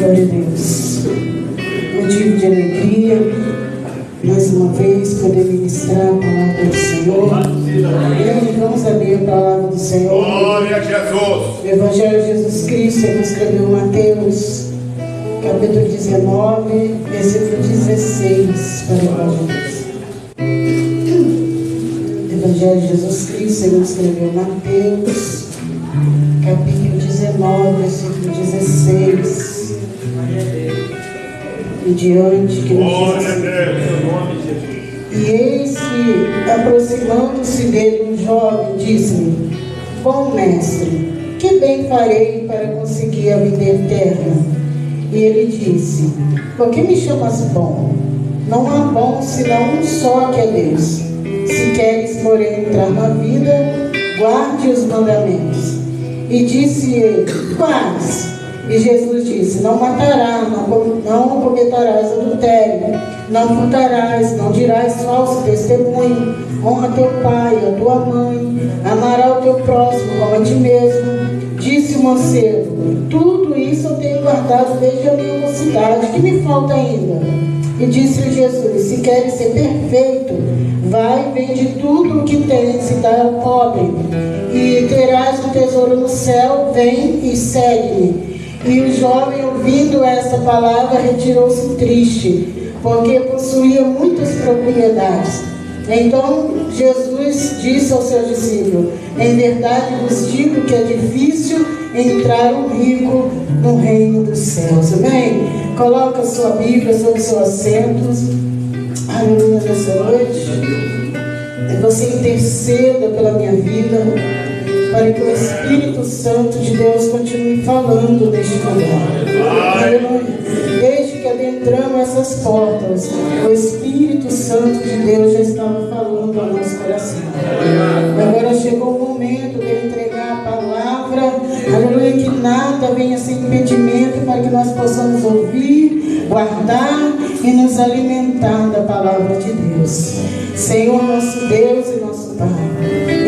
Glória a Deus. Motivo de alegria, mais uma vez, poder ministrar a palavra do Senhor. Amém. Vamos abrir a palavra do Senhor. Glória a Jesus. O Evangelho de Jesus Cristo, que escreveu Mateus, capítulo 19, versículo 16, para a glória de Deus. Evangelho de Jesus Cristo, segundo escreveu Mateus, capítulo 19, versículo 16 e diante, que Glória a Deus. E eis que, aproximando-se dele um jovem, disse-lhe: Bom mestre, que bem farei para conseguir a vida eterna? E ele disse: Por que me chamas bom? Não há bom senão um só, que é Deus. Se queres, porém, entrar na vida, guarde os mandamentos. E disse ele: Quais? E Jesus disse: Não matarás, não cometerás adultério, não furtarás, não dirás falso testemunho, honra teu pai e a tua mãe, amarás o teu próximo como a ti mesmo. Disse o mancebo: Tudo isso eu tenho guardado desde a minha mocidade, que me falta ainda? E disse-lhe Jesus: Se queres ser perfeito, vai, vende tudo o que tens e dá ao pobre, e terás um tesouro no céu. Vem e segue-me. E o jovem, ouvindo essa palavra, retirou-se triste, porque possuía muitas propriedades. Então Jesus disse aos seus discípulos: Em verdade vos digo que é difícil entrar um rico no reino dos céus. Amém? Coloca a sua Bíblia sobre os seus assentos. Aleluia, nessa noite. Você interceda pela minha vida, para que o Espírito Santo de Deus continue falando neste lugar. Aleluia. Desde que adentramos essas portas, o Espírito Santo de Deus já estava falando ao nosso coração. Agora chegou o momento de entregar a palavra. Aleluia, que nada venha sem impedimento, para que nós possamos ouvir, guardar e nos alimentar da palavra de Deus. Senhor, nosso Deus e nosso Pai,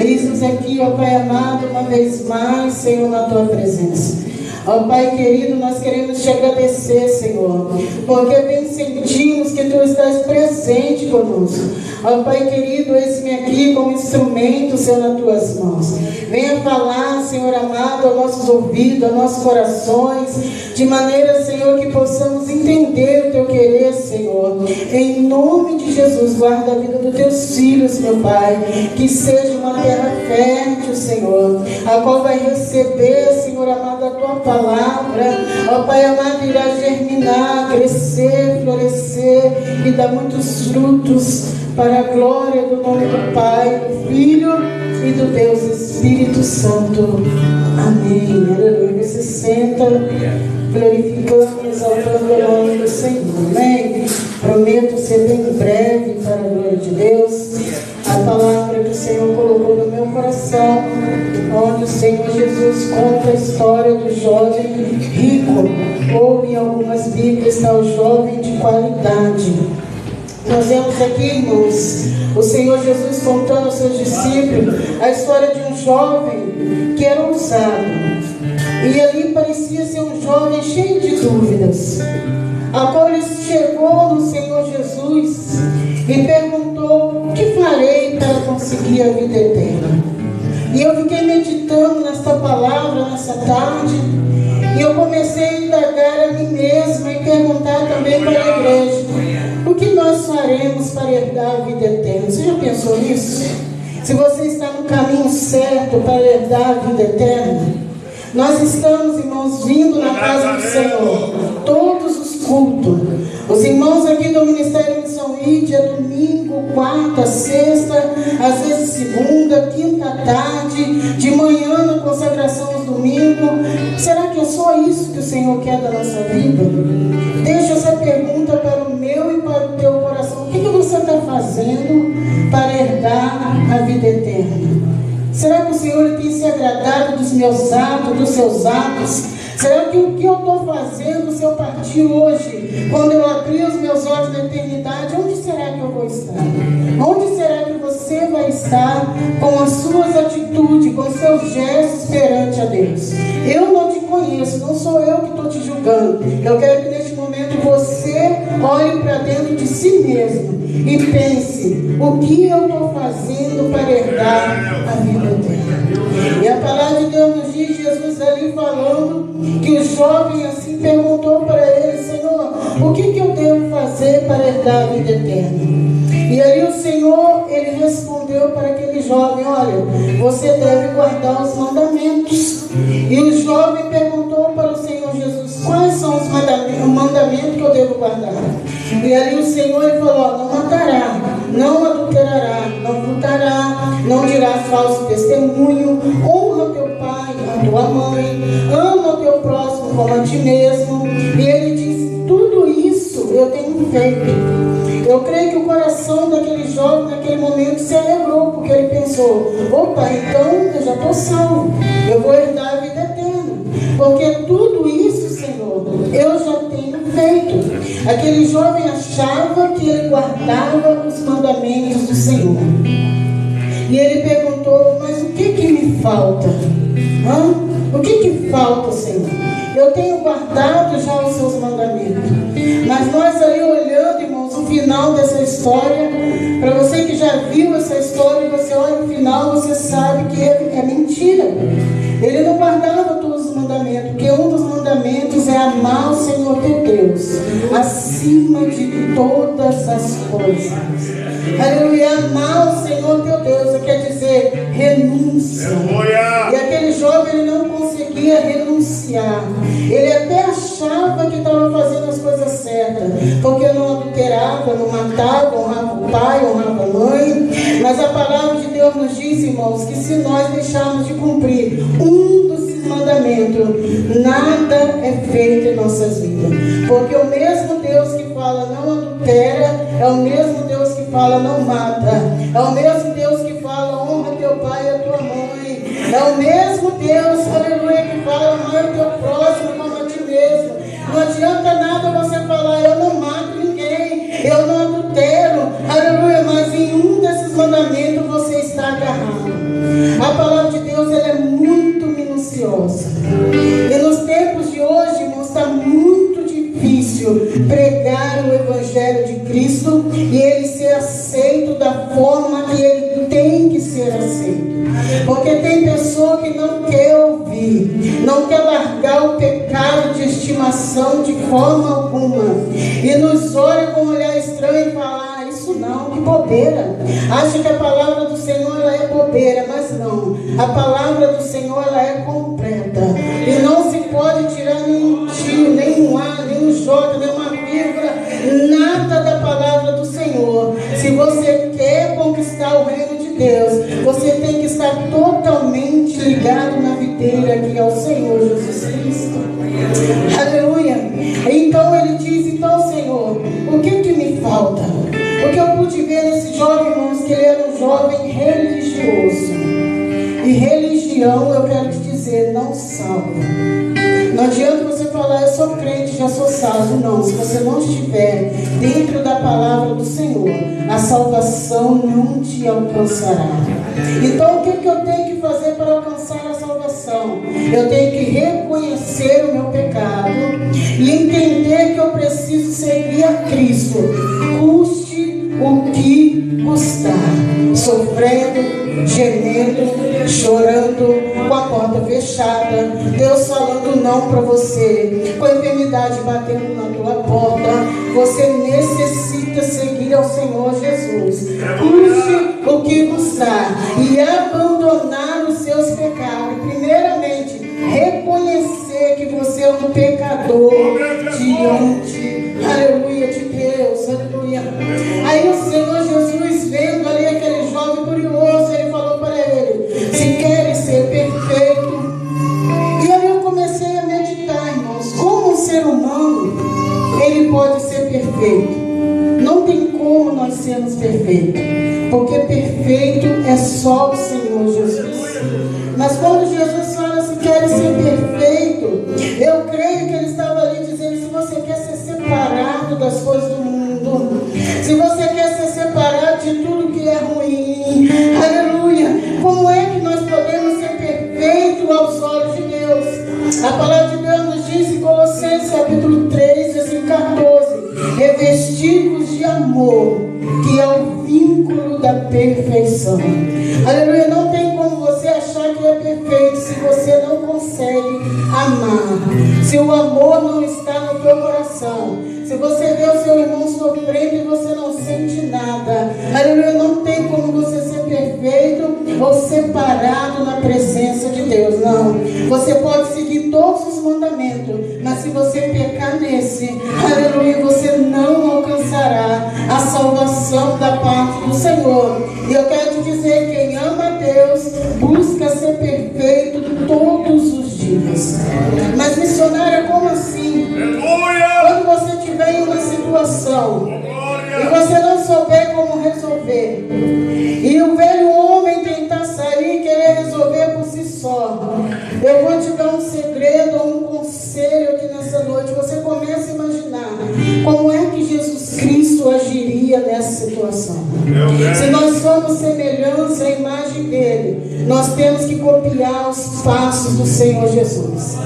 eis-nos aqui, ó Pai amado, uma vez mais, Senhor, na Tua presença. Ó Pai querido, nós queremos te agradecer, Senhor, porque bem sentimos que Tu estás presente conosco. Ó Pai querido, eis-me aqui como instrumento, Senhor, nas Tuas mãos. Venha falar, Senhor amado, aos nossos ouvidos, aos nossos corações, de maneira, Senhor, que possamos entender o Teu querer, Senhor. Em nome de Jesus, guarda a vida dos Teus filhos, meu Pai, que seja uma terra fértil, Senhor, a qual vai receber, Senhor amado, a Tua palavra. Ó Pai amado, irá germinar, crescer, florescer e dar muitos frutos para a glória do nome do Pai, do Filho e do Deus Espírito Santo. Amém. Aleluia. Se senta, glorificando, exaltando o nome do Senhor. Amém. Prometo ser bem breve para a glória de Deus. A palavra que o Senhor colocou no meu coração, onde o Senhor Jesus conta a história do jovem rico, ou em algumas Bíblias está o jovem de qualidade. Nós vemos aqui, irmãos, o Senhor Jesus contando aos seus discípulos a história de um jovem que era ousado. E ali parecia ser um jovem cheio de dúvidas, a qual ele chegou no Senhor Jesus e perguntou: O que farei para conseguir a vida eterna? E eu fiquei meditando nesta palavra nessa tarde, e eu comecei a indagar a mim mesma e perguntar também para a igreja: o que nós faremos para herdar a vida eterna? Você já pensou nisso? Se você está no caminho certo para herdar a vida eterna? Nós estamos, irmãos, vindo na casa do Senhor todos os cultos. Os irmãos aqui do Ministério Missão Ídia, domingo, quarta, sexta, às vezes segunda, quinta tarde, de manhã na consagração aos domingos. Será que é só isso que o Senhor quer da nossa vida? Deixa essa pergunta para o meu e para o teu coração. O que você está fazendo para herdar a vida eterna? Será que o Senhor tem se agradado dos meus atos, dos seus atos? Será que o que eu estou fazendo, se eu partir hoje, quando eu abrir os meus olhos na eternidade, onde será que eu vou estar? Onde será que você vai estar com as suas atitudes, com os seus gestos perante a Deus? Eu não te conheço. conheço, não sou eu que estou te julgando. Eu quero que neste momento você olhe para dentro de si mesmo e pense: o que eu estou fazendo para herdar a vida eterna? E a palavra de Deus nos diz, Jesus ali falando, que o jovem assim perguntou para ele: Senhor, o que eu devo fazer para herdar a vida eterna? E ali o Senhor, ele respondeu para aquele jovem: olha, você deve guardar os mandamentos. E o jovem perguntou para o Senhor Jesus: quais são os mandamentos que eu devo guardar? E ali o Senhor, ele falou: não matará, não adulterará, não furtará, não dirás falso testemunho, honra teu pai, a tua mãe, ama o teu próximo como a ti mesmo. E ele disse: tudo isso eu tenho feito. Eu creio que o coração daquele jovem naquele momento se alegrou, porque ele pensou: opa, então eu já estou salvo, eu vou herdar a vida eterna, porque tudo isso, Senhor, eu já tenho feito. Aquele jovem achava que ele guardava os mandamentos do Senhor. E ele perguntou: mas o que me falta? O que falta, Senhor? Eu tenho guardado já os seus mandamentos. Mas nós ali olhando, irmãos, o final dessa história, para você que já viu essa história, você olha o final, você sabe que é mentira. Ele não guardava todos os mandamentos, porque um dos mandamentos é amar o Senhor teu Deus acima de todas as coisas. Aleluia, amar o Senhor teu Deus quer dizer renúncia. E aquele jovem, ele não conseguia renunciar. Ele até achava que estava fazendo as coisas certas, porque não adulterava, não matava, honrava o pai, honrava a mãe. Mas a palavra de Deus nos diz, irmãos, que se nós deixarmos de cumprir um dos mandamentos, nada é feito em nossas vidas. Porque o mesmo Deus que fala não adultera é o mesmo Deus que fala não mata, é o mesmo Deus que fala honra teu pai e a tua mãe, é o mesmo Deus, aleluia, que fala ama o teu próximo como a ti mesmo. Não adianta nada você falar: eu não mato ninguém, eu não adultero, aleluia, mas em um desses mandamentos você está agarrado. A palavra de Deus, ela é muito minuciosa. E nos tempos de hoje, irmãos, está muito difícil pregar o Evangelho de Cristo e ele ser aceito da forma que ele tem que ser aceito. Porque tem pessoa que não quer ouvir, não quer largar o pecado de estimação de forma alguma, e nos olha com um olhar estranho e fala: ah, isso não, que bobeira. Acha que a palavra do Senhor, ela é bobeira, mas não. A palavra do Senhor, ela é completa, e não se pode tirar nenhum tio, nenhum A, nenhum J, nenhuma vírgula, nada da palavra do Senhor. Se você quer conquistar o reino de Deus, você tem que estar totalmente ligado na videira que é o Senhor Jesus Cristo. Aleluia. Então ele diz: então, Senhor, o que me falta? Porque eu pude ver nesse jovem, irmãos, que ele era um jovem religioso. E religião, eu quero te dizer, não salva. Não adianta você falar: eu sou crente, já sou salvo. Não, se você não estiver dentro da palavra do Senhor, a salvação não te alcançará. Então o que eu tenho que fazer para alcançar a salvação? Eu tenho que reconhecer o meu pecado e entender que eu preciso seguir a Cristo, custe o que custar, sofrendo, gemendo, chorando, com a porta fechada, Deus falando não para você, com a enfermidade batendo na tua porta. Você necessita seguir ao Senhor Jesus, custe o que custar, e abandonar os seus pecados. Primeiramente, reconhecer que você é um pecador diante, aleluia, de Deus, aleluia. Aí o Senhor Jesus, vendo ali aquele jovem curioso, ele falou para ele: se queres ser perfeito. E aí eu comecei a meditar, irmãos, como um ser humano ele pode ser perfeito. Não tem como nós sermos perfeitos, porque perfeito é só o Senhor Jesus. Mas quando Jesus fala: se queres ser perfeito, eu creio que ele estava ali dizendo: se você quer ser separado das coisas do mundo, se você quer ser separado de tudo que é ruim, aleluia, como é que nós podemos ser perfeitos aos olhos de Deus? A palavra de capítulo 3, versículo 14. Revestivos de amor, que é o vínculo da perfeição. Aleluia, não tem como você achar que é perfeito se você não consegue amar. Se o amor não está no teu coração. Se você vê o seu irmão sofrendo e você não sente nada. Aleluia, não tem como você ser perfeito ou separado na presença de Deus. Não. Você pode seguir todos os mandamentos, mas se você pecar nesse, aleluia, você não alcançará a salvação da parte do Senhor. E eu quero te dizer, quem ama a Deus, busca ser perfeito todos os dias. Mas missionária, como assim? Quando você tiver em uma situação e você não souber como resolver, e o velho homem tentar sair e querer resolver por si só, eu vou te dar um segredo, um conselho aqui nessa noite. Você começa a imaginar como é que Jesus Cristo agiria nessa situação. Se nós somos semelhança à imagem dele, nós temos que copiar os passos do Senhor Jesus.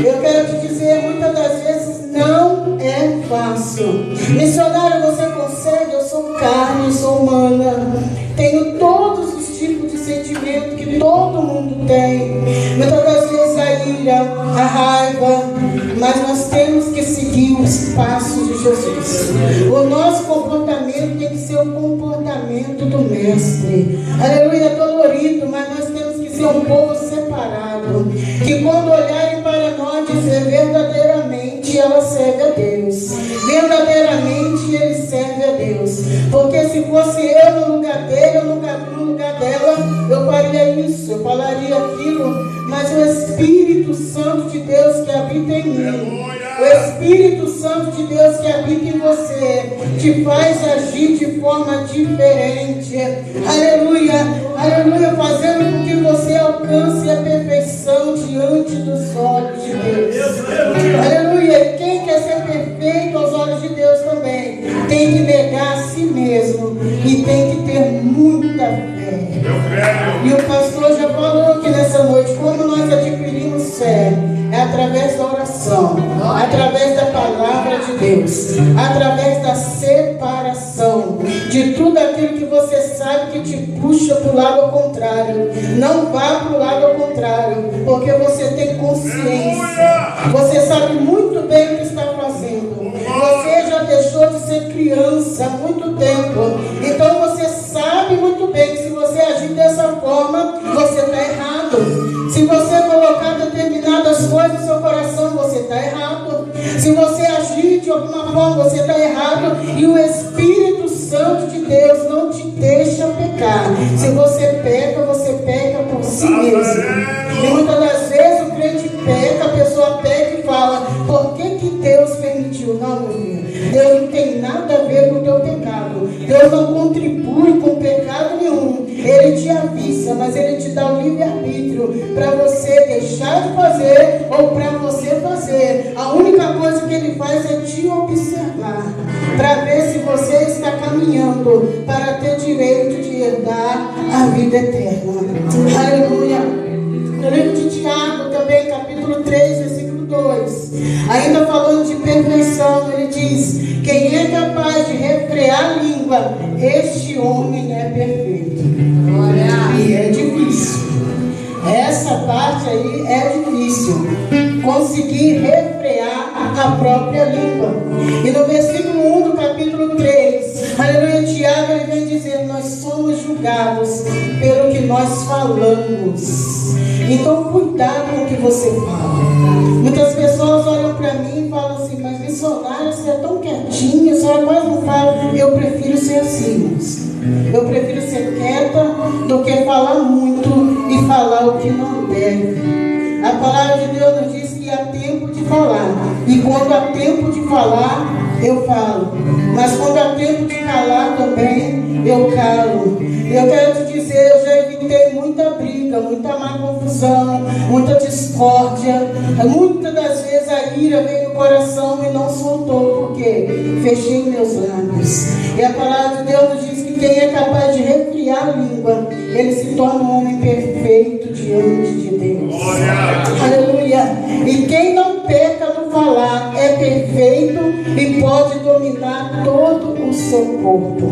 Eu quero te dizer, muitas das vezes não é fácil. Missionário, você consegue? Eu sou carne, eu sou humana, tenho todos os tipos de sentimento que todo mundo tem. Muitas das vezes a ira, a raiva, mas nós temos que seguir os passos de Jesus. O nosso comportamento tem que ser o comportamento do Mestre. Aleluia, é dolorido, mas nós temos que ser um povo separado, que quando olharem para nós, dizer verdadeiramente ela serve a Deus, verdadeiramente ele serve a Deus. Porque se fosse eu no lugar dele, no lugar dela, eu faria isso, eu falaria aquilo. Mas o Espírito Santo de Deus que habita em mim, o Espírito Santo de Deus que habita em você, te faz agir de forma diferente. Aleluia, aleluia, fazendo com que você alcance a perfeição diante dos olhos de Deus. Aleluia, e quem quer ser perfeito aos olhos de Deus também tem que negar a si mesmo e tem que ter muita fé. E o pastor já falou aqui nessa noite como nós adquirimos fé. É através da oração, através da palavra de Deus, através da separação de tudo aquilo que você sabe que te puxa para o lado ao contrário. Não vá para o lado ao contrário, porque você tem consciência, você sabe muito bem o que está fazendo. Você já deixou de ser criança há muito tempo, então você sabe muito bem que se você agir dessa forma, você está errado. Se você colocar determinadas coisas no seu coração, você está errado. Se você agir de alguma forma, você está errado. E o Espírito Santo de Deus não te deixa pecar. Se você peca por si mesmo. E muitas das vezes o crente peca, a pessoa peca e fala: por que Deus permitiu? Não, meu filho, Deus não tem nada a ver com o teu pecado. Deus não contribui com pecado nenhum. Ele te avisa, mas ele te dá o livre-arbítrio para você deixar de fazer ou para você fazer. A única coisa que ele faz é te observar, para ver se você está caminhando para ter direito de herdar a vida eterna. Aleluia. No livro de Tiago também, capítulo 3, versículo 2, ainda falando de perfeição, ele diz: quem é capaz de refrear a língua, este homem é perfeito. E é difícil. Essa parte aí é difícil, conseguir refrear a própria língua. E no versículo 1 do capítulo 3, aleluia, Tiago, ele vem dizendo: nós somos julgados pelo que nós falamos. Então cuidado com o que você fala. Muitas pessoas olham para mim e falam assim: mas missionária, você é tão quietinha, a senhora quase não fala. Eu prefiro ser assim, eu prefiro ser quieta do que falar muito e falar o que não deve. A palavra de Deus nos diz que há tempo de falar, e quando há tempo de falar, eu falo, mas quando há tempo de calar também, eu calo. Eu quero te dizer, eu já evitei muita briga, muita má confusão, muita discórdia. Muitas das vezes a ira veio no coração e não soltou, porque fechei meus lábios. E a palavra de Deus nos diz que quem é capaz de refrear a língua, ele se torna um homem perfeito diante de Deus. Aleluia. E quem não peca no falar é perfeito e pode dominar todo o seu corpo.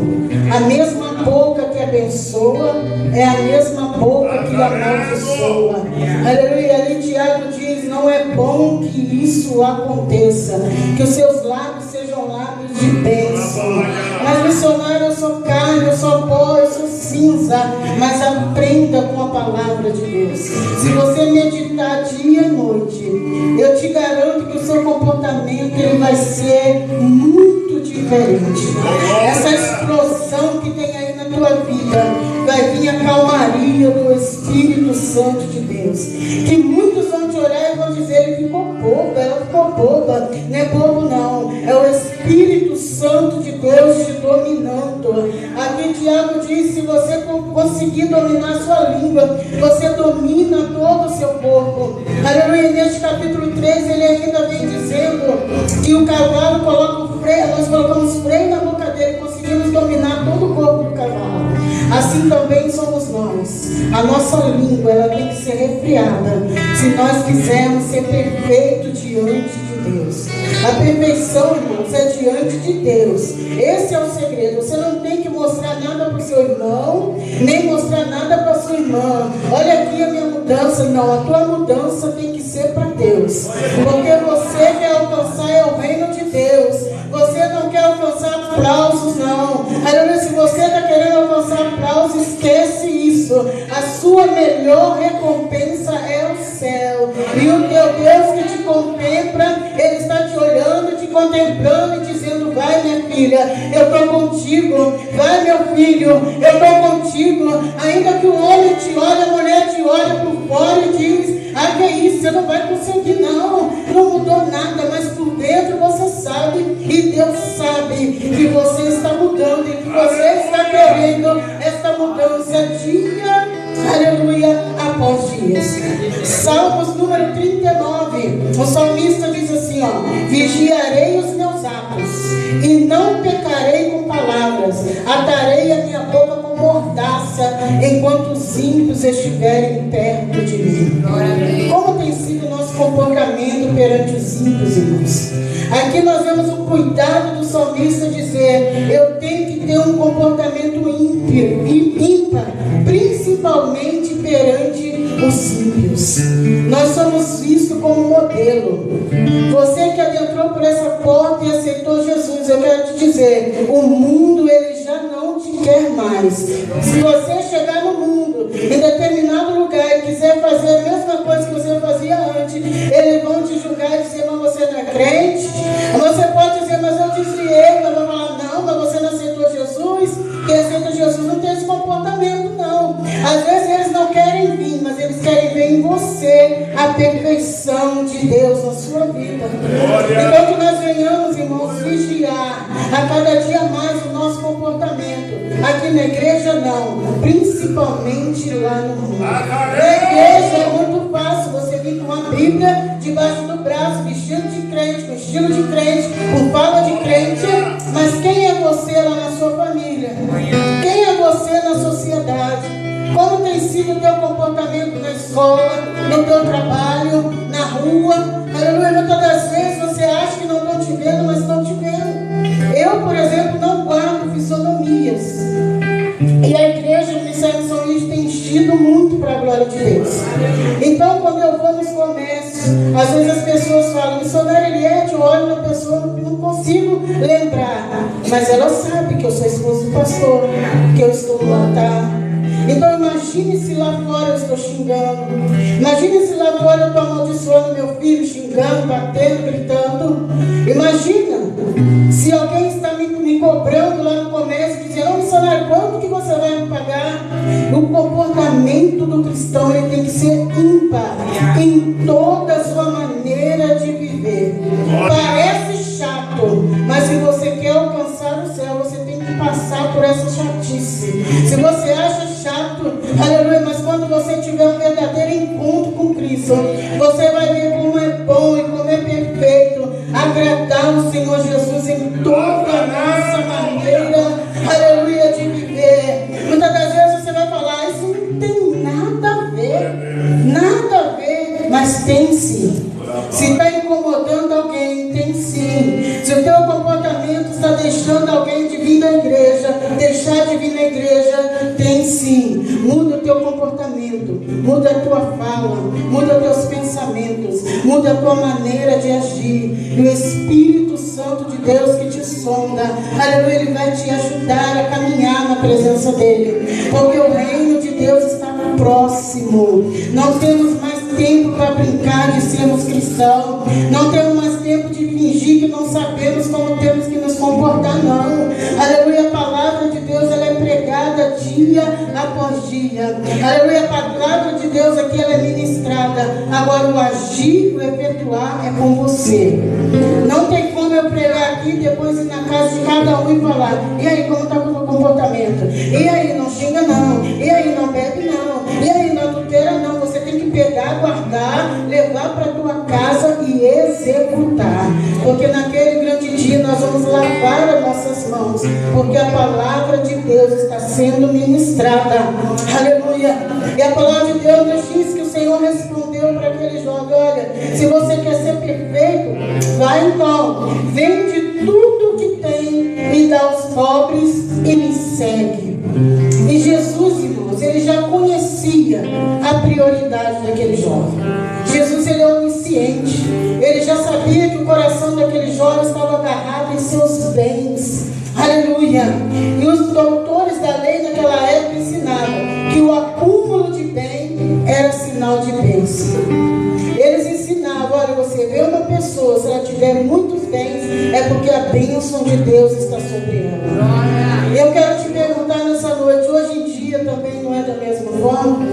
A mesma boca que abençoa é a mesma boca que amaldiçoa. Aleluia. Ali Tiago diz: não é bom que isso aconteça, que os seus lábios sejam lábios de bênção. Mas missionário, eu sou carne, eu sou pó, eu sou cinza. Mas aprenda com a palavra de Deus. Se você meditar dia e noite, eu te garanto que o seu comportamento ele vai ser muito diferente. Essa explosão que tem aí na tua vida vai vir a calmaria do Espírito Santo de Deus. Que muitos vão te olhar e vão dizer: ele ficou bobo, ela ficou boba. Não é bobo não, é o Espírito Santo de Deus te dominando. Aqui Tiago diz: se você conseguir dominar a sua língua, você domina todo o seu corpo. Aleluia. Neste capítulo 3 ele ainda vem dizendo que o cavalo coloca o freio, nós colocamos freio na boca dele, conseguimos dominar todo o corpo do cavalo. Assim também somos nós. A nossa língua ela tem que ser refreada se nós quisermos ser perfeitos diante de Deus. A perfeição, irmãos, é diante de Deus. Esse é o segredo. Você não tem que mostrar nada para o seu irmão, nem mostrar nada para a sua irmã. Olha aqui a minha mudança. Não, a tua mudança tem que ser para Deus. Porque você quer alcançar é o reino de Deus. Você não quer alcançar aplausos, não. Aleluia. Se você está querendo alcançar aplausos, esquece isso. A sua melhor recompensa é o céu. E o teu Deus que te contempla, Ele está te olhando, te contemplando e dizendo: vai minha filha, eu estou contigo. Vai meu filho, eu estou contigo. Ainda que o homem te olhe, a mulher te olhe por fora e diz: ah, que é isso, você não vai conseguir não. Não mudou nada, mas por dentro você sabe, e Deus sabe que você está mudando e que você está querendo esta mudança dia, aleluia, após dias. Salmos número 39, o salmista diz assim, ó: vigiarei os meus atos e não pecarei com palavras, atarei a minha boca com mordaça enquanto os ímpios estiverem perto de mim. Como tem sido o nosso comportamento perante os ímpios, irmãos? Aqui nós vemos o cuidado do salmista dizer: eu tenho que ter um comportamento ímpar, principalmente perante os ímpios. Nós somos vistos como modelo. Você que adentrou por essa porta e aceitou Jesus, eu quero te dizer: o mundo ele já não te quer mais. Se você chegar no mundo, em determinado lugar, e quiser fazer a mesma coisa que você fazia antes, eles vão te julgar e dizer: mas você não é crente. Você pode dizer: mas eu desviei. Mas vão falar: não, mas você não aceitou Jesus. Quem aceita Jesus não tem esse comportamento, não. Às vezes eles não querem vir, mas eles querem ver em você a perfeição de Deus na sua vida. Então que nós venhamos, irmãos, vigiar a cada dia mais o nosso comportamento. Aqui na igreja não, principalmente lá no mundo. Na igreja é muito fácil você vir com uma Bíblia debaixo do braço, vestido de crente, com estilo de crente, com fala de crente. Mas quem é você lá na sua família? Quem é você na sociedade? Como tem sido o teu comportamento na escola, no teu trabalho, na rua? Aleluia. Muitas das vezes você acha que não estão te vendo, mas estão te vendo. Eu, por exemplo, não guardo fisionomias. E a igreja do Ministério de São Luís tem enchido muito para a glória de Deus. Então, quando eu vou nos comércios, às vezes as pessoas falam: missionária Eliette, eu olho na pessoa, não consigo lembrar. Mas ela sabe que eu sou esposa do pastor, que eu estou no altar. Então imagine se lá fora eu estou xingando. Imagine se lá fora eu estou amaldiçoando meu filho, xingando, batendo, gritando. Imagina se alguém está me cobrando lá no comércio, dizendo: ô missionário, quanto que você vai me pagar? O comportamento do cristão ele tem que ser ímpar em toda a sua maneira de viver. Parece chato, mas se você quer alcançar o céu, você tem que passar por essa chatice. Se você acha chato, aleluia, mas quando você tiver um verdadeiro encontro com Cristo, você vai ver como é bom e como é perfeito agradar o Senhor Jesus em toda a nossa maneira, aleluia, de viver. Muitas das vezes você vai falar: isso não tem nada a ver, mas tem sim. Se está incomodando alguém, tem sim. o teu comportamento está deixando alguém de vir na igreja, deixar de vir na igreja, tem sim. Muda o teu comportamento, muda a tua fala, muda os teus pensamentos, muda a tua maneira de agir. E o Espírito Santo de Deus que te sonda, aleluia, ele vai te ajudar a caminhar na presença dele, porque o reino de Deus está próximo. Não temos mais tempo para brincar de sermos cristãos, não temos mais tempo de fingir que não sabemos como temos que nos comportar, não. Aleluia, a palavra de Deus, ela é pregada dia após dia. Aleluia, a palavra de Deus aqui, ela é ministrada. Agora o agir, o efetuar é com você. Não tem como eu pregar aqui, depois ir na casa de cada um e falar: e aí, como está o teu comportamento? E aí, não xinga não? E aí, não bebe não? E aí, não adultera não? Você tem que pegar, guardar, levar para a tua casa e executar. Porque naquele grande dia nós vamos lavar as nossas mãos, porque a palavra de Deus está sendo ministrada. Aleluia. E a palavra de Deus nos diz que o Senhor respondeu para aquele jovem: olha, se você quer ser perfeito, vai então, vende tudo que tem e dá aos pobres e me segue. E Jesus, irmãos, ele já conhecia a prioridade daquele jovem. Jesus, ele é onisciente. Ele já sabia que o coração daquele jovem estava agarrado em seus bens. Aleluia. E os doutores da lei naquela época ensinavam que o acúmulo de bem era sinal de bênção. Eles ensinavam: olha, você vê uma pessoa, se ela tiver muitos bens, é porque a bênção de Deus está sobre ela. E eu quero te perguntar nessa noite, hoje em dia também não é da mesma forma?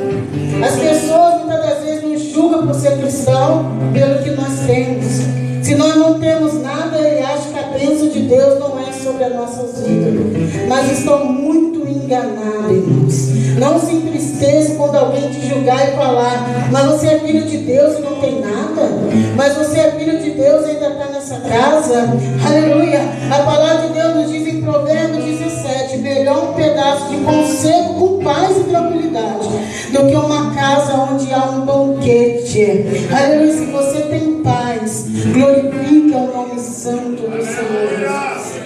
As pessoas muitas das vezes nos julgam por ser cristão pelo que nós temos. Se nós não temos nada, ele acha que a bênção de Deus não é sobre as nossas vidas. Mas estão muito enganados, irmãos. Não se entristeça quando alguém te julgar e falar: mas você é filho de Deus e não tem nada? Mas você é filho de Deus e ainda está nessa casa? Aleluia. A palavra de Deus nos diz em Provérbios 17: melhor um pedaço de conselho com paz e tranquilidade do que uma casa onde há um banquete. Aleluia. Se você tem paz, glorifica o nome santo do Senhor Jesus.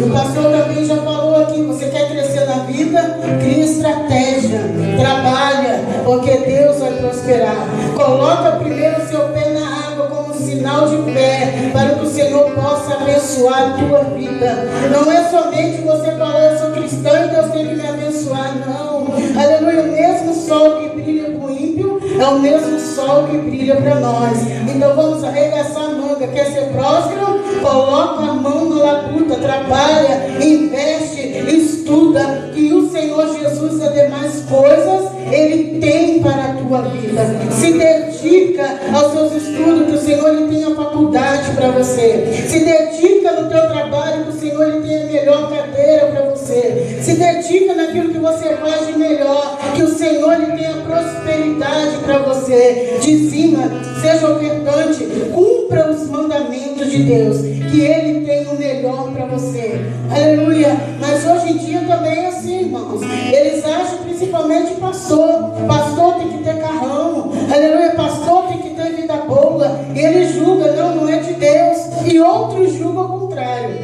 O pastor também já falou aqui: você quer crescer na vida? Cria estratégia, trabalha, porque Deus vai prosperar. Coloca primeiro o seu pé na água como sinal de fé, para que o Senhor possa abençoar a tua vida. Não é somente você falar: eu sou cristão e Deus tem que me abençoar. Não. Aleluia. O mesmo sol que brilha para o ímpio é o mesmo sol que brilha para nós. Então vamos arregaçar a manga. Quer ser próspero? Coloca a mão na labuta, trabalha, investe, estuda, que o Senhor Jesus, as demais coisas, Ele tem para a tua vida. Se dedica aos seus estudos, que o Senhor Ele tem a faculdade para você. Se dedica no teu trabalho, que o Senhor Ele tem a melhor cadeira para você. Se dedica naquilo que você faz de melhor, que o Senhor Ele tem a prosperidade para você. Dizima, seja ofertante, cumpra os mandamentos de Deus, que Ele tem o melhor para você. Aleluia. Mas hoje em dia também é assim, irmãos. Eles acham, principalmente pastor tem que ter carrão. Aleluia. Pastor tem que ter vida boa. E ele julga: não é de Deus. E outros julgam ao contrário.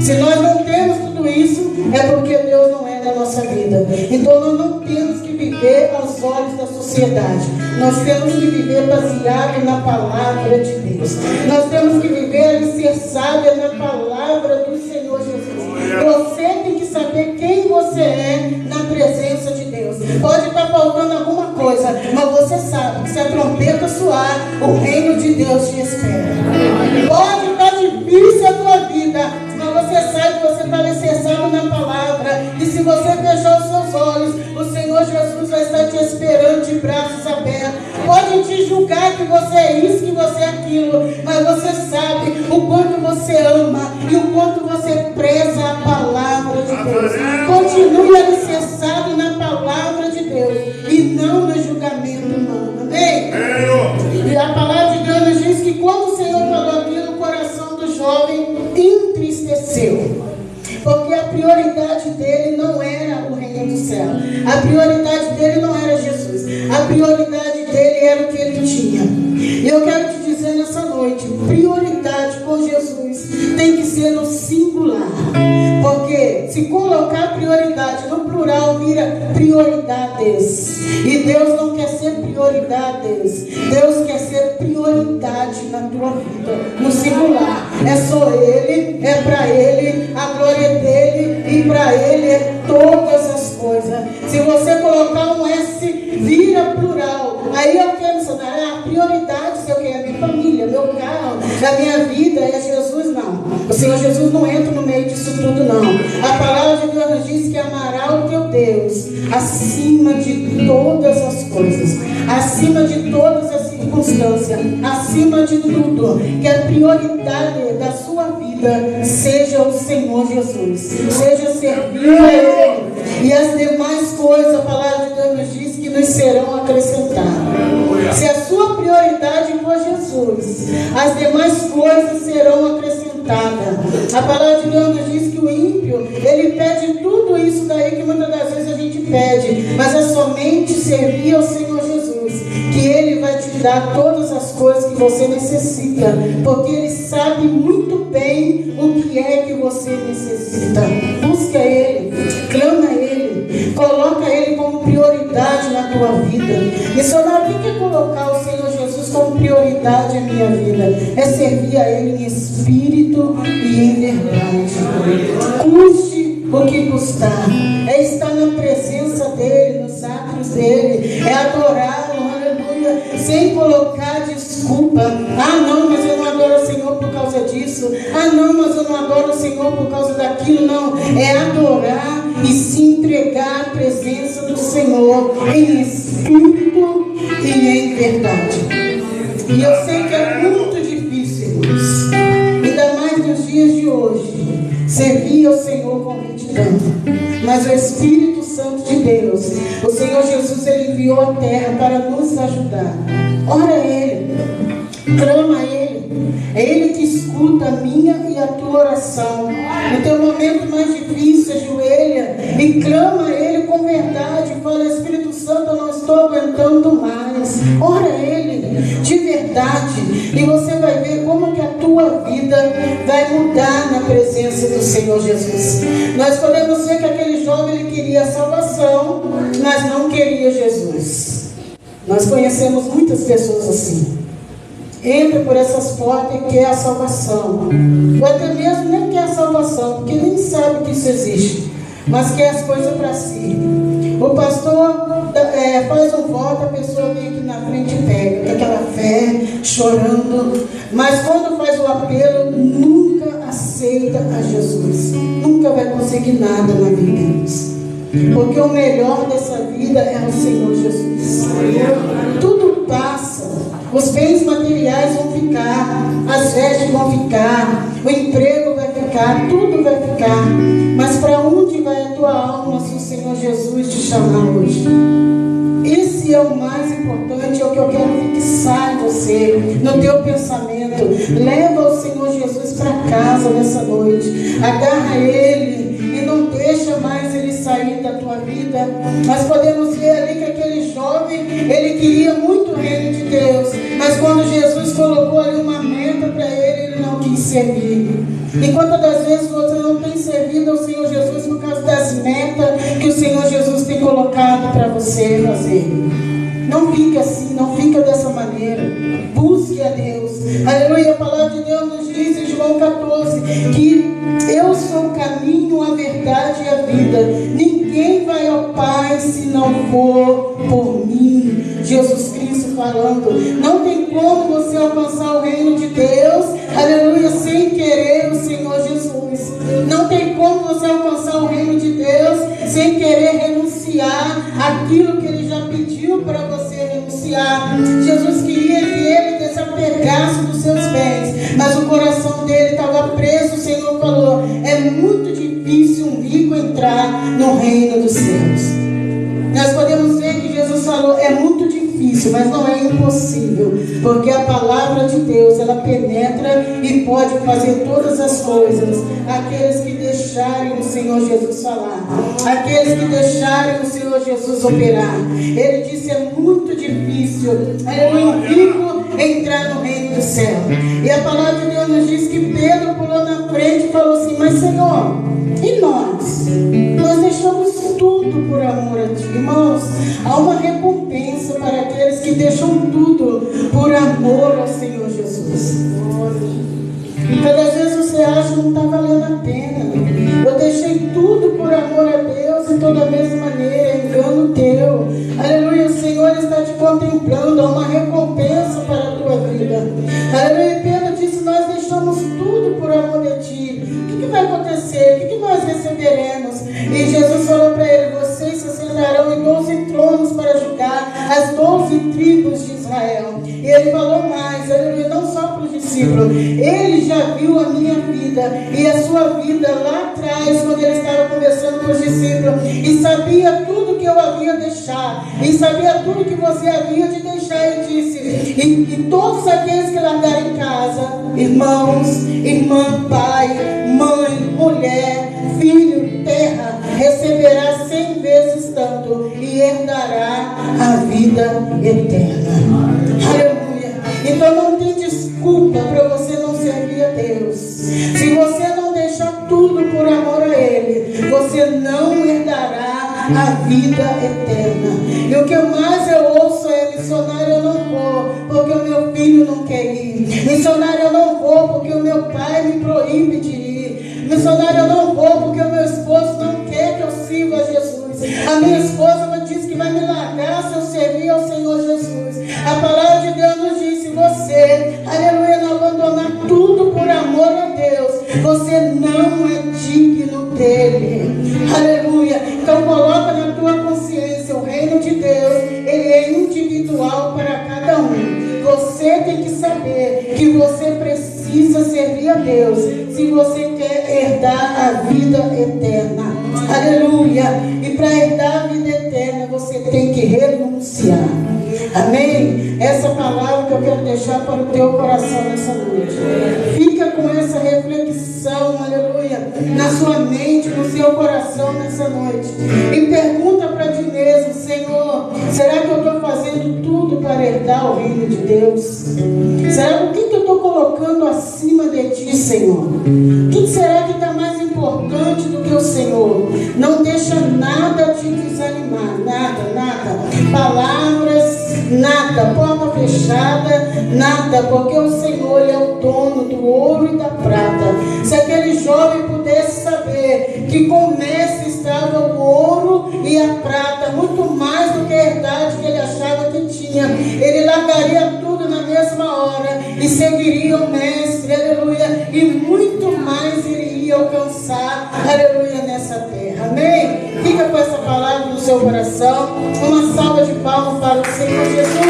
Se nós não temos tudo isso, é porque Deus não é da nossa vida. Então nós não temos que viver aos olhos da sociedade. Nós temos que viver baseado na palavra de Deus. Nós temos que viver alicerçado na palavra do Senhor Jesus. Você tem que saber quem você é na presença de Deus. Pode estar faltando alguma coisa, mas você sabe que se a trompeta soar, o reino de Deus te espera. Pode estar difícil a tua vida, mas você sabe que você está alicerçado na palavra. E se você fechar os seus olhos, o Senhor Jesus vai estar te esperando de braços abertos. Pode te julgar que você é isso, que você é aquilo, mas você sabe o quanto você ama e o quanto você preza a palavra de Deus. Continue alicerçado na palavra de Deus e não no julgamento humano. Amém? E a palavra de Deus nos diz que quando o Senhor falou aquilo, o coração do jovem entristeceu. Porque a prioridade dele não era o reino do céu. A prioridade dele não era Jesus. A prioridade dele era o que ele tinha. E eu quero te dizer nessa noite: prioridade com Jesus tem que ser ser no singular. Porque se colocar prioridade no plural, vira prioridades. E Deus não quer ser prioridades. Deus quer ser prioridade na tua vida, no singular. É só Ele, é para Ele, a glória é dele, e para Ele é todas as coisas. Se você colocar um S, vira plural. Aí eu quero mencionar, a prioridade, se eu quero, é minha família, meu carro, a minha vida, é Jesus, não. O Senhor Jesus não entra no meio disso tudo, não. A palavra de Deus nos diz que amará o teu Deus acima de todas as coisas, acima de todas as circunstâncias, acima de tudo. Que a prioridade da sua vida seja o Senhor Jesus, seja servir a Ele, e as demais coisas, a palavra de Deus nos diz que nos serão acrescentadas. Se a sua prioridade for Jesus, as demais coisas serão acrescentadas. A palavra de Deus nos diz que o ímpio, ele pede tudo isso daí que muitas das vezes a gente pede, mas é somente servir ao Senhor Jesus, que Ele vai te dar todas as coisas que você necessita, porque Ele sabe muito bem o que é que você necessita. Busca Ele, clama a Ele, coloca Ele como prioridade na tua vida. Missionário, o que é colocar o Senhor Jesus como prioridade na minha vida? É servir a Ele em espírito e em verdade, custe o que custar. É estar na presença dEle, nos atos dEle, é adorá-lo, aleluia, sem colocar desculpa. Ah não, mas eu não adoro o Senhor por causa disso. Ah não, mas eu não adoro o Senhor por causa daquilo. Não, é adorar e se entregar à presença do Senhor em espírito e em verdade. E eu sei que é muito difícil, irmãos, ainda mais nos dias de hoje, servir ao Senhor com retidão. Mas o Espírito Santo de Deus, o Senhor Jesus, Ele enviou a terra para nos ajudar. Ora a Ele, clama a Ele. É Ele que escuta a minha e a tua oração. No teu momento mais difícil, ajoelha e clama a Ele com verdade. Fala: Espírito Santo, eu não estou aguentando mais. Ora a Ele de verdade, e você vai ver como que a tua vida vai mudar na presença do Senhor Jesus. Nós podemos ver que aquele jovem, ele queria salvação, mas não queria Jesus. Nós conhecemos muitas pessoas assim. Entra por essas portas e quer a salvação, ou até mesmo nem quer a salvação, porque nem sabe que isso existe, mas quer as coisas para si. O pastor faz um voto, a pessoa vem aqui na frente e pega, com aquela fé, chorando, mas quando faz o apelo, nunca aceita a Jesus, nunca vai conseguir nada na vida, porque o melhor dessa vida é o Senhor Jesus. Tudo passa, os bens materiais vão ficar, as vestes vão ficar, o emprego vai ficar, tudo vai ficar, mas para onde vai a tua alma se o Senhor Jesus te chamar hoje? Esse é o mais importante, é o que eu quero fixar em você, no teu pensamento. Leva o Senhor Jesus para casa nessa noite, agarra Ele e não deixa mais Ele sair da tua vida. Nós podemos ver ali que aquele jovem, ele queria muito o reino de Deus, mas quando Jesus colocou ali uma meta para ele não quis servir. E quantas das vezes você não tem servido ao Senhor Jesus por causa das metas que o Senhor Jesus tem colocado para você fazer? Não fica assim, não fica dessa maneira. Busque a Deus. Aleluia. A palavra de Deus nos diz em João 14 que eu sou o caminho, a verdade e a vida. Ninguém vai ao Pai se não for por mim. Jesus Cristo falando. Não tem como você alcançar o reino de Deus, aleluia, sem querer o Senhor Jesus. Não tem como você alcançar o reino de Deus sem querer renunciar àquilo que Ele já pediu para você renunciar. Jesus queria que ele desapegasse dos seus bens, mas o coração dele estava preso. O Senhor falou: é muito difícil um rico entrar no reino dos céus. Nós podemos ver que Jesus falou: é muito difícil, mas não é impossível, porque a palavra de Deus, ela penetra e pode fazer todas as coisas. Aqueles que deixarem o Senhor Jesus falar, aqueles que deixarem o Senhor Jesus operar. Ele disse: é muito difícil, um rico entrar no reino do céu. E a palavra de Deus nos diz que Pedro pulou na frente e Mas, Senhor, e nós? Nós deixamos tudo por amor a Ti. Irmãos, há uma recompensa para aqueles que deixam tudo por amor ao Senhor Jesus. Muitas vezes você acha que não está valendo a pena. Eu deixei tudo por amor a Deus e toda a mesma maneira, engano teu. Aleluia, o Senhor está te contemplando, há uma recompensa para a tua vida. Aleluia, Pedro disse, nós deixamos tudo por amor de Ti. O que vai acontecer? O que nós receberemos? E Jesus falou para ele, vocês se assentarão em 12 tronos para julgar as 12 tribos de Israel. E ele falou mais, aleluia, não só para os discípulos, ele já viu a minha vida e a sua vida lá atrás, quando ele estava conversando com os discípulos, e sabia tudo que eu havia deixado, e sabia tudo que você havia de deixar. Ele disse, e todos aqueles que largarem casa, irmãos, irmã, pai, mãe, mulher, filho, terra, receberá 100 vezes tanto e herdará a vida eterna. Aleluia. Então não tem desculpa para você não servir a Deus. Se você não deixar tudo por amor a Ele, você não herdará a vida eterna. E o que mais eu ouço é, missionário eu não vou, porque o meu filho não quer ir. Missionário eu não vou, porque o meu pai me proíbe de ir. Missionário eu não vou, porque o meu esposo não quer que eu sirva a Jesus. A minha esposa me disse que vai me largar se eu servir ao Senhor Jesus. A palavra de Deus nos diz, se você, aleluia, não abandonar tudo por amor a Deus, você não é digno dele. Aleluia. Então coloca na tua consciência, o reino de Deus, ele é individual para cada um. Você tem que saber que você precisa servir a Deus se você quer herdar a vida eterna. Aleluia. E para herdar a vida eterna você tem que renunciar. Amém? Essa palavra que eu quero deixar para o teu coração nessa noite. Fica com essa reflexão, aleluia, na sua mente, no seu coração nessa noite. E pergunta para ti mesmo, Senhor, será que eu estou fazendo tudo para herdar o reino de Deus? Será o que eu estou colocando acima de ti, Senhor? O que será que está mais importante do que o Senhor? Não deixa nada te desanimar, nada. Palavras, nada, porta fechada, nada, porque o Senhor é o dono do ouro e da prata. Se aquele jovem pudesse saber que com o mestre estava o ouro e a prata, muito mais do que a herdade que ele achava que tinha, ele largaria tudo na mesma hora e seguiria o mestre, aleluia, e muito mais iria alcançar, aleluia, nessa terra. Amém? Fica com essa palavra no seu coração. Uma salva de palmas para o Senhor Jesus.